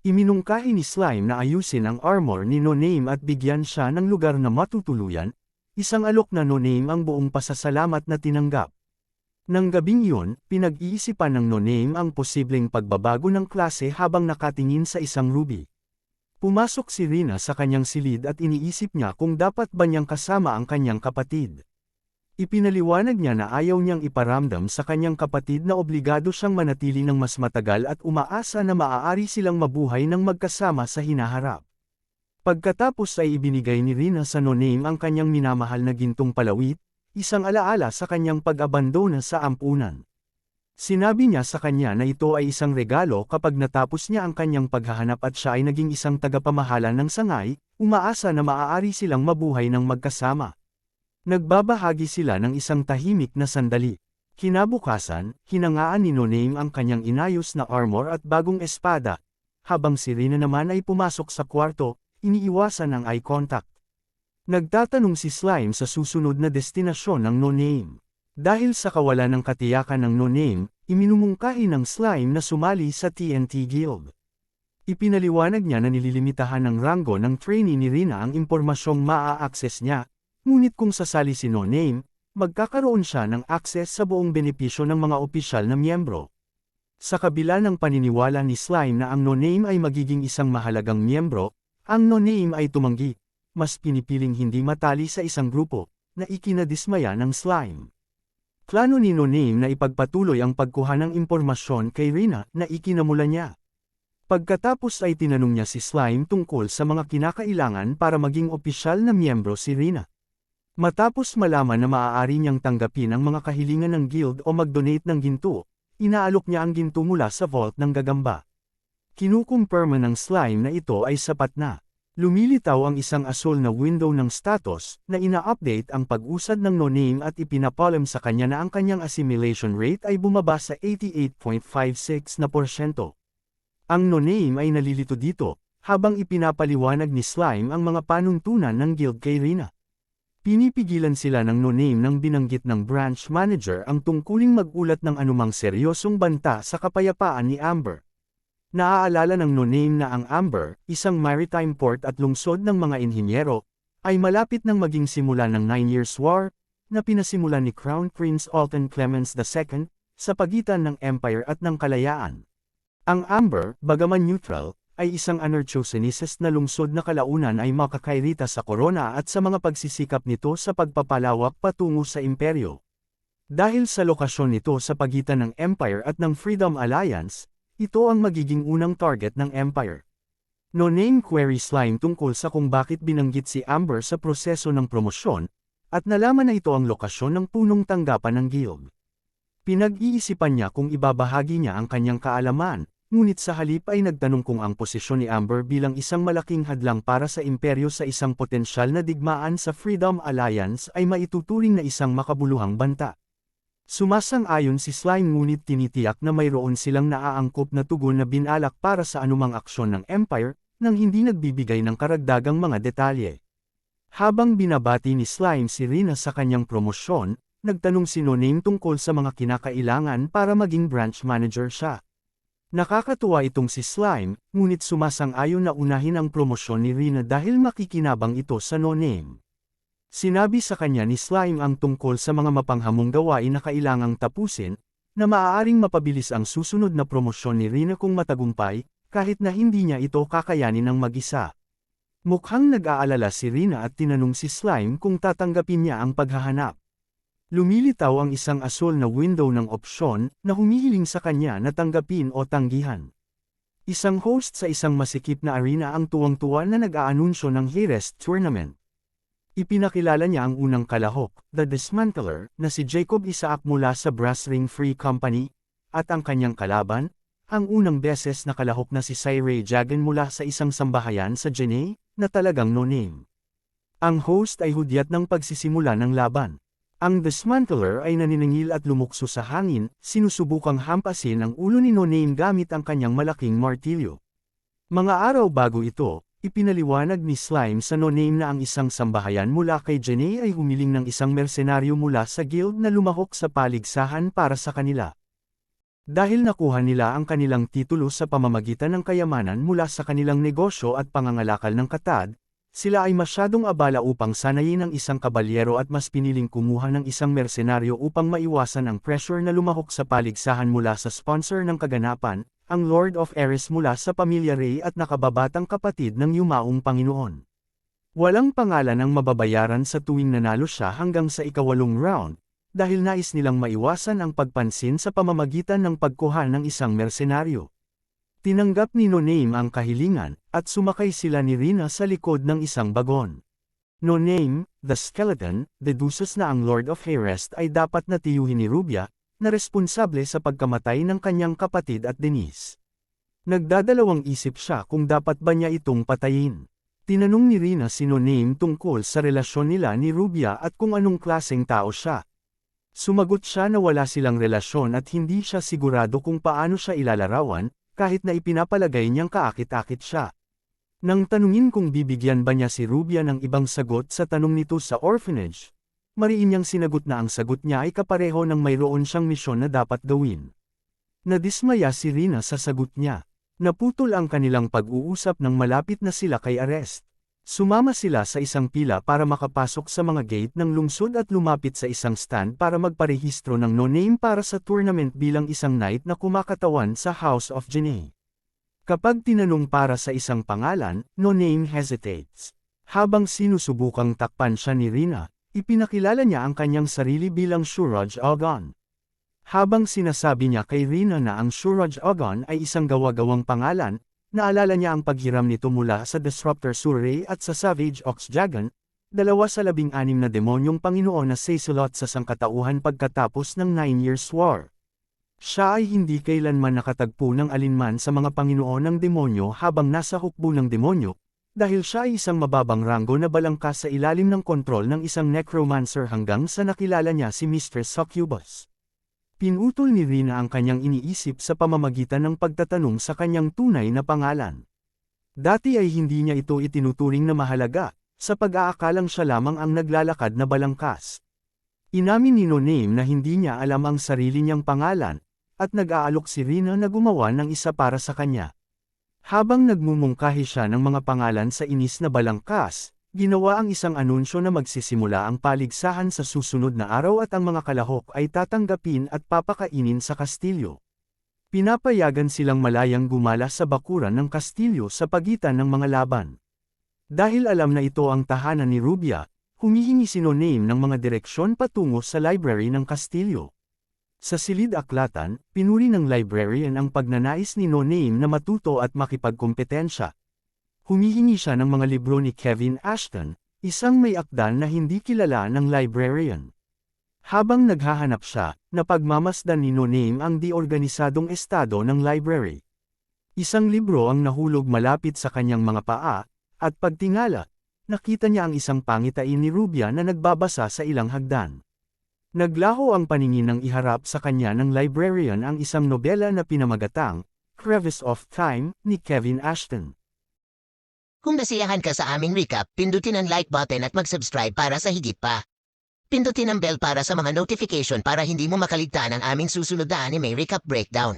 Iminungkahi ni Slime na ayusin ang armor ni No Name at bigyan siya ng lugar na matutuluyan, isang alok na No Name ang buong pasasalamat na tinanggap. Nang gabing yun, pinag-iisipan ng No Name ang posibleng pagbabago ng klase habang nakatingin sa isang ruby. Pumasok si Rina sa kanyang silid at iniisip niya kung dapat ba niyang kasama ang kanyang kapatid. Ipinaliwanag niya na ayaw niyang iparamdam sa kanyang kapatid na obligado siyang manatili ng mas matagal at umaasa na maaari silang mabuhay ng magkasama sa hinaharap. Pagkatapos ay ibinigay ni Rina sa No Name ang kanyang minamahal na gintong palawit, isang alaala sa kanyang pag-abandona sa ampunan. Sinabi niya sa kanya na ito ay isang regalo kapag natapos niya ang kanyang paghahanap at siya ay naging isang tagapamahala ng sangay, umaasa na maaari silang mabuhay ng magkasama. Nagbabahagi sila ng isang tahimik na sandali. Kinabukasan, hinangaan ni No Name ang kanyang inayos na armor at bagong espada. Habang si Rina naman ay pumasok sa kwarto, iniiwasan ang eye contact. Nagtatanong si Slime sa susunod na destinasyon ng No Name. Dahil sa kawalan ng katiyakan ng No Name, iminumungkahi ng Slime na sumali sa TNT Guild. Ipinaliwanag niya na nililimitahan ng ranggo ng trainee ni Rina ang impormasyong maa-access niya. Ngunit kung sasali si No Name, magkakaroon siya ng access sa buong benepisyo ng mga opisyal na miyembro. Sa kabila ng paniniwala ni Slime na ang No Name ay magiging isang mahalagang miyembro, ang No Name ay tumanggi, mas pinipiling hindi matali sa isang grupo, na ikinadismaya ng Slime. Plano ni No Name na ipagpatuloy ang pagkuha ng impormasyon kay Rina na ikinamula niya. Pagkatapos ay tinanong niya si Slime tungkol sa mga kinakailangan para maging opisyal na miyembro si Rina. Matapos malaman na maaari niyang tanggapin ang mga kahilingan ng guild o mag-donate ng ginto, inaalok niya ang ginto mula sa vault ng gagamba. Kinukumpirma ng Slime na ito ay sapat na. Lumilitaw ang isang asul na window ng status na ina-update ang pag-usad ng No Name at ipinapalam sa kanya na ang kanyang assimilation rate ay bumaba sa 88.56%. Ang No Name ay nalilito dito, habang ipinapaliwanag ni Slime ang mga panuntunan ng guild kay Rina. Pinipigilan sila ng No Name nang binanggit ng branch manager ang tungkuling mag-ulat ng anumang seryosong banta sa kapayapaan ni Amber. Naaalala ng No Name na ang Amber, isang maritime port at lungsod ng mga inhinyero, ay malapit nang maging simula ng 9 Years' War, na pinasimulan ni Crown Prince Alton Clemens II, sa pagitan ng Empire at ng Kalayaan. Ang Amber, bagaman neutral, ay isang anarcho-synicist na lungsod na kalaunan ay makakairita sa korona at sa mga pagsisikap nito sa pagpapalawak patungo sa imperyo. Dahil sa lokasyon nito sa pagitan ng Empire at ng Freedom Alliance, ito ang magiging unang target ng Empire. No Name query Slime tungkol sa kung bakit binanggit si Amber sa proseso ng promosyon, at nalaman na ito ang lokasyon ng punong tanggapan ng guild. Pinag-iisipan niya kung ibabahagi niya ang kanyang kaalaman, ngunit sa halip ay nagtanong kung ang posisyon ni Amber bilang isang malaking hadlang para sa imperyo sa isang potensyal na digmaan sa Freedom Alliance ay maituturing na isang makabuluhang banta. Sumasang-ayon si Slime ngunit tinitiyak na mayroon silang naaangkop na tugon na binalak para sa anumang aksyon ng Empire, nang hindi nagbibigay ng karagdagang mga detalye. Habang binabati ni Slime si Rina sa kanyang promosyon, nagtanong si No Name tungkol sa mga kinakailangan para maging branch manager siya. Nakakatuwa itong si Slime, ngunit sumasang-ayon na unahin ang promosyon ni Rina dahil makikinabang ito sa No Name. Sinabi sa kanya ni Slime ang tungkol sa mga mapanghamong gawain na kailangang tapusin, na maaaring mapabilis ang susunod na promosyon ni Rina kung matagumpay, kahit na hindi niya ito kakayanin ng mag-isa. Mukhang nag-aalala si Rina at tinanong si Slime kung tatanggapin niya ang paghahanap. Lumilitaw ang isang asul na window ng opsyon na humihiling sa kanya na tanggapin o tanggihan. Isang host sa isang masikip na arena ang tuwang-tuwa na nag-aanunsyo ng Harest Tournament. Ipinakilala niya ang unang kalahok, The Dismantler, na si Jacob Isaac mula sa Brass Ring Free Company, at ang kanyang kalaban, ang unang beses na kalahok na si Cyrey Jagan mula sa isang sambahayan sa Jenay, na talagang No Name. Ang host ay hudyat ng pagsisimula ng laban. Ang Dismantler ay naniningil at lumukso sa hangin, sinusubukang hampasin ang ulo ni No Name gamit ang kanyang malaking martilyo. Mga araw bago ito, ipinaliwanag ni Slime sa No Name na ang isang sambahayan mula kay Jenay ay humiling ng isang mersenaryo mula sa guild na lumahok sa paligsahan para sa kanila. Dahil nakuha nila ang kanilang titulo sa pamamagitan ng kayamanan mula sa kanilang negosyo at pangangalakal ng katad, sila ay masyadong abala upang sanayin ang isang kabalyero at mas piniling kumuha ng isang mersenaryo upang maiwasan ang pressure na lumahok sa paligsahan mula sa sponsor ng kaganapan, ang Lord of Ares mula sa pamilya Rey at nakababatang kapatid ng yumaong Panginoon. Walang pangalan ang mababayaran sa tuwing nanalo siya hanggang sa ika-8 round, dahil nais nilang maiwasan ang pagpansin sa pamamagitan ng pagkuha ng isang mersenaryo. Tinanggap ni No Name ang kahilingan, at sumakay sila ni Rina sa likod ng isang bagon. No Name, the skeleton, deduces na ang Lord of Ares ay dapat na tiyuhin ni Rubia, na responsable sa pagkamatay ng kanyang kapatid at Denise. Nagdadalawang isip siya kung dapat ba niya itong patayin. Tinanong ni Rina si No Name tungkol sa relasyon nila ni Rubia at kung anong klaseng tao siya. Sumagot siya na wala silang relasyon at hindi siya sigurado kung paano siya ilalarawan, kahit na ipinapalagay niyang kaakit-akit siya. Nang tanungin kung bibigyan ba niya si Rubia ng ibang sagot sa tanong nito sa orphanage, mariin niyang sinagot na ang sagot niya ay kapareho ng mayroon siyang misyon na dapat gawin. Nadismaya si Rina sa sagot niya. Naputol ang kanilang pag-uusap nang malapit na sila kay arrest. Sumama sila sa isang pila para makapasok sa mga gate ng lungsod at lumapit sa isang stand para magparehistro ng No Name para sa tournament bilang isang knight na kumakatawan sa House of Genei. Kapag tinanong para sa isang pangalan, No Name hesitates. Habang sinusubukang takpan siya ni Rina, ipinakilala niya ang kanyang sarili bilang Shuraj Ogon. Habang sinasabi niya kay Rina na ang Shuraj Ogon ay isang gawa-gawang pangalan, naalala niya ang paghiram nito mula sa Disruptor Surrey at sa Savage Ox Dragon, 2 sa 16 na demonyong Panginoon na Sacelot sa sangkatauhan pagkatapos ng 9 Years' War. Siya ay hindi kailanman nakatagpo ng alinman sa mga Panginoon ng demonyo habang nasa hukbo ng demonyo, dahil siya ay isang mababang ranggo na balangkas sa ilalim ng kontrol ng isang necromancer hanggang sa nakilala niya si Mistress Succubus. Pinutol ni Rina ang kanyang iniisip sa pamamagitan ng pagtatanong sa kanyang tunay na pangalan. Dati ay hindi niya ito itinuturing na mahalaga, sa pag-aakalang siya lamang ang naglalakad na balangkas. Inamin ni No Name na hindi niya alam ang sarili niyang pangalan, at nag-aalok si Rina na gumawa ng isa para sa kanya. Habang nagmumungkahi siya ng mga pangalan sa inis na balangkas, ginawa ang isang anunsyo na magsisimula ang paligsahan sa susunod na araw at ang mga kalahok ay tatanggapin at papakainin sa kastilyo. Pinapayagan silang malayang gumala sa bakuran ng kastilyo sa pagitan ng mga laban. Dahil alam na ito ang tahanan ni Rubia, humihingi si No Name ng mga direksyon patungo sa library ng kastilyo. Sa silid-aklatan, pinuri ng librarian ang pagnanais ni No Name na matuto at makipagkompetensya. Humihingi siya ng mga libro ni Kevin Ashton, isang may akdal na hindi kilala ng librarian. Habang naghahanap siya, napagmamasdan ni No Name ang di-organisadong estado ng library. Isang libro ang nahulog malapit sa kanyang mga paa, at pagtingala, nakita niya ang isang pangitain ni Rubia na nagbabasa sa ilang hagdan. Naglaho ang paningin nang iharap sa kanya ng librarian ang isang nobela na pinamagatang, Crevice of Time, ni Kevin Ashton. Kung nasiyahan ka sa aming recap, pindutin ang like button at mag-subscribe para sa higit pa. Pindutin ang bell para sa mga notification para hindi mo makaligtaan ang aming susunod na anime recap breakdown.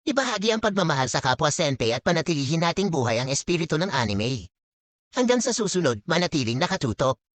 Ibahagi ang pagmamahal sa kapwa senpai at panatilihin nating buhay ang espiritu ng anime. Hanggang sa susunod, manatiling nakatutok.